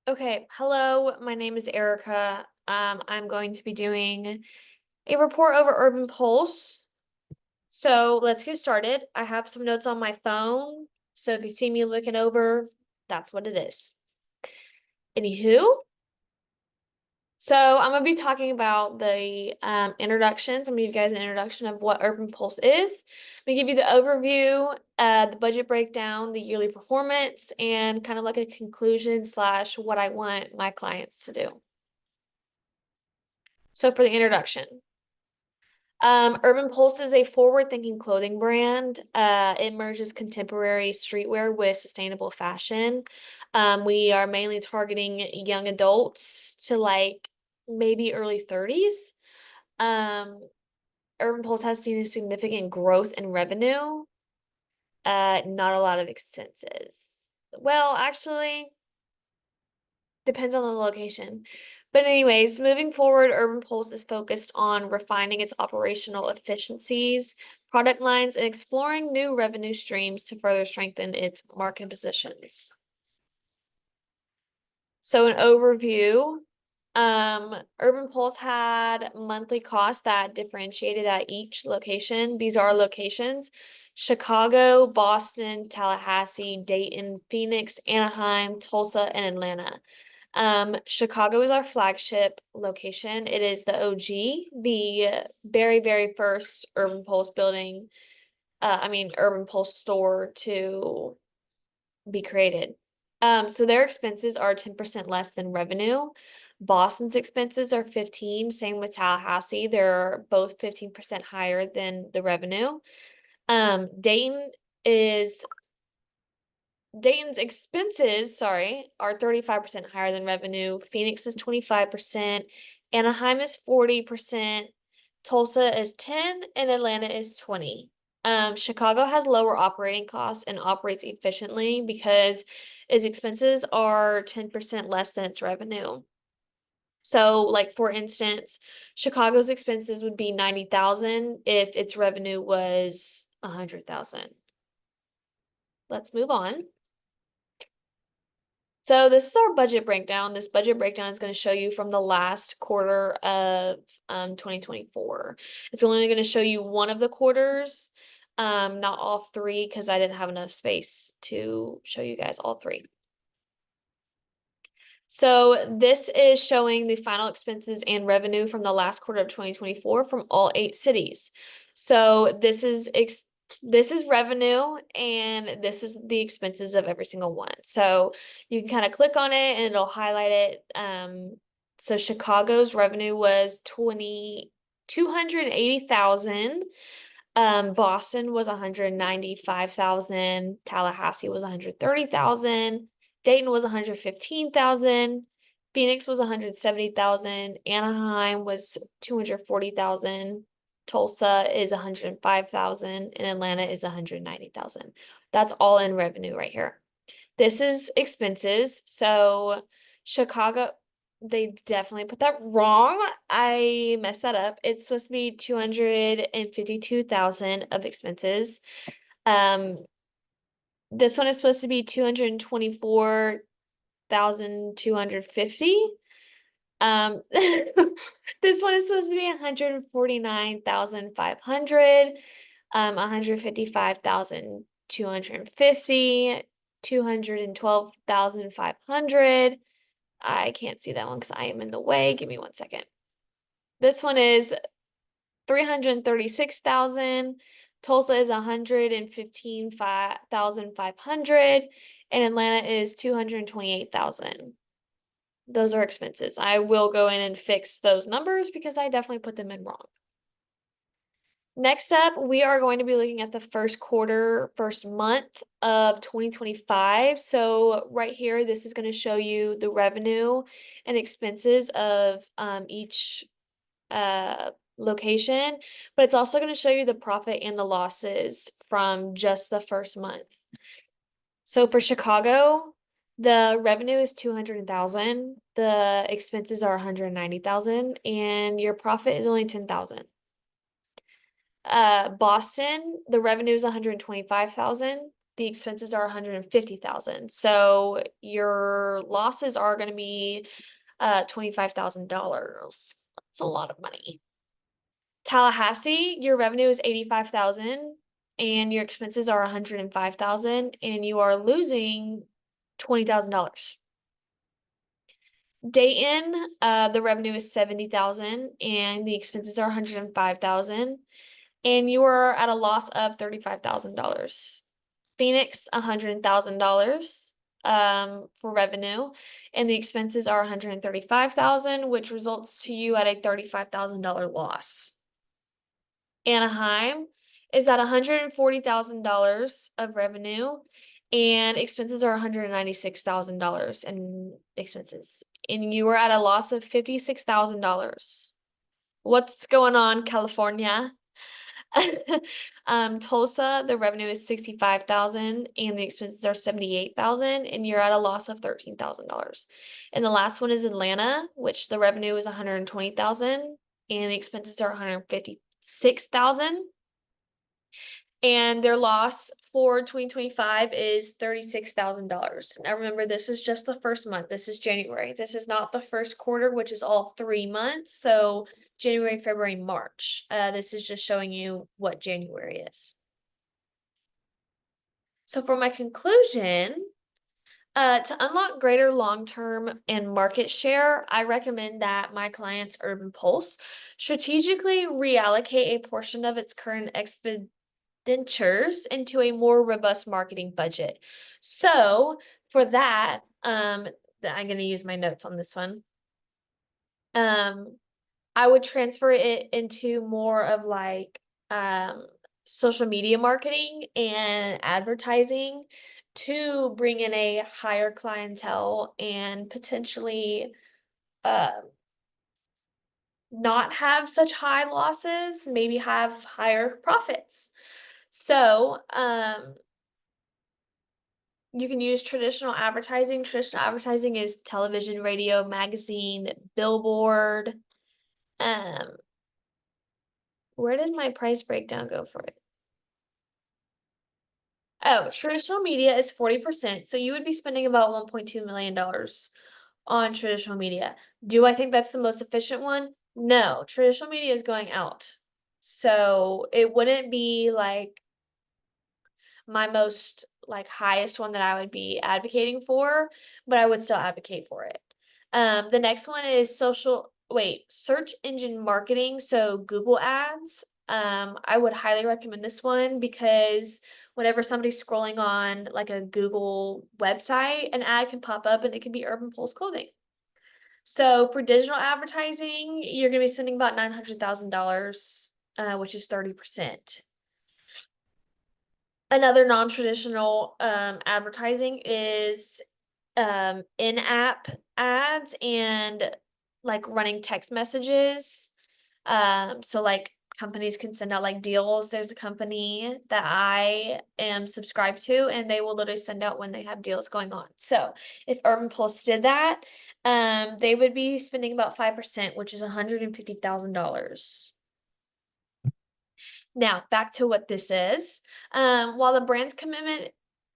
Okay, hello, my name is Erica. I'm going to be doing a report over Urban Pulse. So let's get started. I have some notes on my phone. So if you see me looking over, that's what it is. Anywho, so I'm gonna be talking about the introductions. I'm gonna give you guys an introduction of what Urban Pulse is. I'm gonna give you the overview, the budget breakdown, the yearly performance, and kind of like a conclusion slash what I want my clients to do. So for the introduction, Urban Pulse is a forward-thinking clothing brand. It merges contemporary streetwear with sustainable fashion. We are mainly targeting young adults to like maybe early 30s. Um, Urban Pulse has seen a significant growth in revenue, not a lot of expenses. Well, actually, depends on the location. But anyways, moving forward, Urban Pulse is focused on refining its operational efficiencies, product lines, and exploring new revenue streams to further strengthen its market positions. So an overview, Urban Pulse had monthly costs that differentiated at each location. These are locations: Chicago, Boston, Tallahassee, Dayton, Phoenix, Anaheim, Tulsa, and Atlanta. Chicago is our flagship location. It is the OG, the very, very first Urban Pulse building, Urban Pulse store to be created. So their expenses are 10% less than revenue. Boston's expenses are 15, same with Tallahassee. They're both 15% higher than the revenue. Um, Dayton is Dayton's expenses, sorry, are 35% higher than revenue. Phoenix is 25%, Anaheim is 40%, Tulsa is 10, and Atlanta is 20. Chicago has lower operating costs and operates efficiently because its expenses are 10% less than its revenue. So, like for instance, Chicago's expenses would be 90,000 if its revenue was 100,000. Let's move on. So this is our budget breakdown. This budget breakdown is going to show you from the last quarter of 2024. It's only going to show you one of the quarters, not all three, because I didn't have enough space to show you guys all three. So this is showing the final expenses and revenue from the last quarter of 2024 from all 8 cities. So this is revenue and this is the expenses of every single one. So you can kind of click on it and it'll highlight it. So Chicago's revenue was 280,000. Boston was 195,000. Tallahassee was 130,000. Dayton was 115,000. Phoenix was 170,000. Anaheim was 240,000. Tulsa is 105,000 and Atlanta is 190,000. That's all in revenue right here. This is expenses. So Chicago, they definitely put that wrong. I messed that up. It's supposed to be 252,000 of expenses. Um, this one is supposed to be 224,250. This one is supposed to be 149,500, 155,250, 212,500. I can't see that one because I am in the way. Give me one second. This one is 336,000. Tulsa is 115,500, and Atlanta is 228,000. Those are expenses. I will go in and fix those numbers because I definitely put them in wrong. Next up, we are going to be looking at the first quarter, first month of 2025. So right here, this is going to show you the revenue and expenses of each location, but it's also going to show you the profit and the losses from just the first month. So for Chicago, the revenue is 200,000, the expenses are 190,000, and your profit is only 10,000. Boston, the revenue is 125,000, the expenses are 150,000. So your losses are going to be $25,000. That's a lot of money. Tallahassee, your revenue is 85,000 and your expenses are 105,000 and you are losing $20,000. Dayton, the revenue is 70,000 and the expenses are 105,000 and you are at a loss of $35,000. Phoenix, $100,000 for revenue and the expenses are 135,000, which results to you at a $35,000 loss. Anaheim is at $140,000 of revenue and expenses are $196,000 in expenses. And you are at a loss of $56,000. What's going on, California? Tulsa, the revenue is 65,000 and the expenses are 78,000 and you're at a loss of $13,000. And the last one is Atlanta, which the revenue is 120,000 and the expenses are 156,000. And their loss for 2025 is $36,000. Now remember, this is just the first month. This is January. This is not the first quarter, which is all 3 months. So January, February, March. This is just showing you what January is. So for my conclusion, to unlock greater long-term and market share, I recommend that my clients Urban Pulse strategically reallocate a portion of its current expenditures into a more robust marketing budget. So for that, I'm going to use my notes on this one. I would transfer it into more of like social media marketing and advertising to bring in a higher clientele and potentially not have such high losses, maybe have higher profits. So you can use traditional advertising. Traditional advertising is television, radio, magazine, billboard. Where did my price breakdown go for it? Oh, traditional media is 40%. So you would be spending about $1.2 million on traditional media. Do I think that's the most efficient one? No, traditional media is going out. So it wouldn't be like my most like highest one that I would be advocating for, but I would still advocate for it. The next one is search engine marketing. So Google ads. I would highly recommend this one because whenever somebody's scrolling on like a Google website, an ad can pop up and it can be Urban Pulse clothing. So for digital advertising, you're going to be spending about $900,000, which is 30%. Another non-traditional advertising is in-app ads and like running text messages. So like companies can send out like deals. There's a company that I am subscribed to and they will literally send out when they have deals going on. So if Urban Pulse did that, they would be spending about 5%, which is $150,000. Now, back to what this is. While the brand's commitment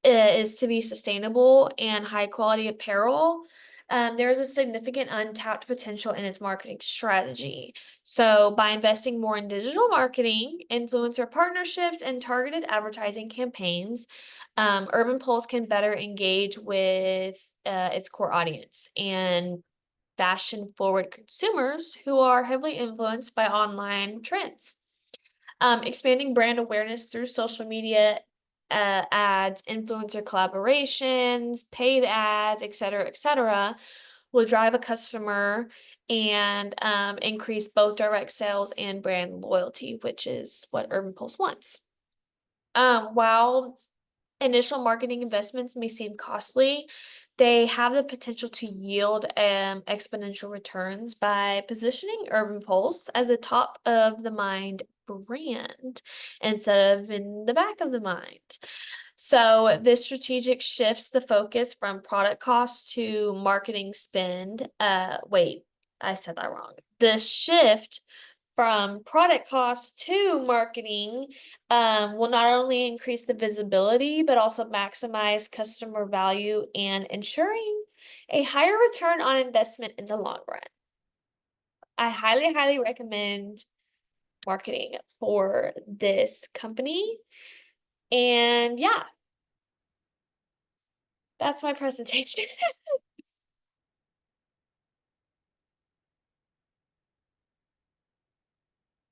is to be sustainable and high quality apparel, there is a significant untapped potential in its marketing strategy. So, by investing more in digital marketing, influencer partnerships, and targeted advertising campaigns, Urban Pulse can better engage with its core audience and fashion forward consumers who are heavily influenced by online trends. Expanding brand awareness through social media ads, influencer collaborations, paid ads, et cetera, will drive a customer and increase both direct sales and brand loyalty, which is what Urban Pulse wants. While initial marketing investments may seem costly, they have the potential to yield exponential returns by positioning Urban Pulse as a top of the mind brand instead of in the back of the mind. So this strategic shifts the focus from product cost to marketing spend. Wait, I said that wrong. The shift from product cost to marketing will not only increase the visibility, but also maximize customer value and ensuring a higher return on investment in the long run. I highly, highly recommend marketing for this company. And yeah, that's my presentation.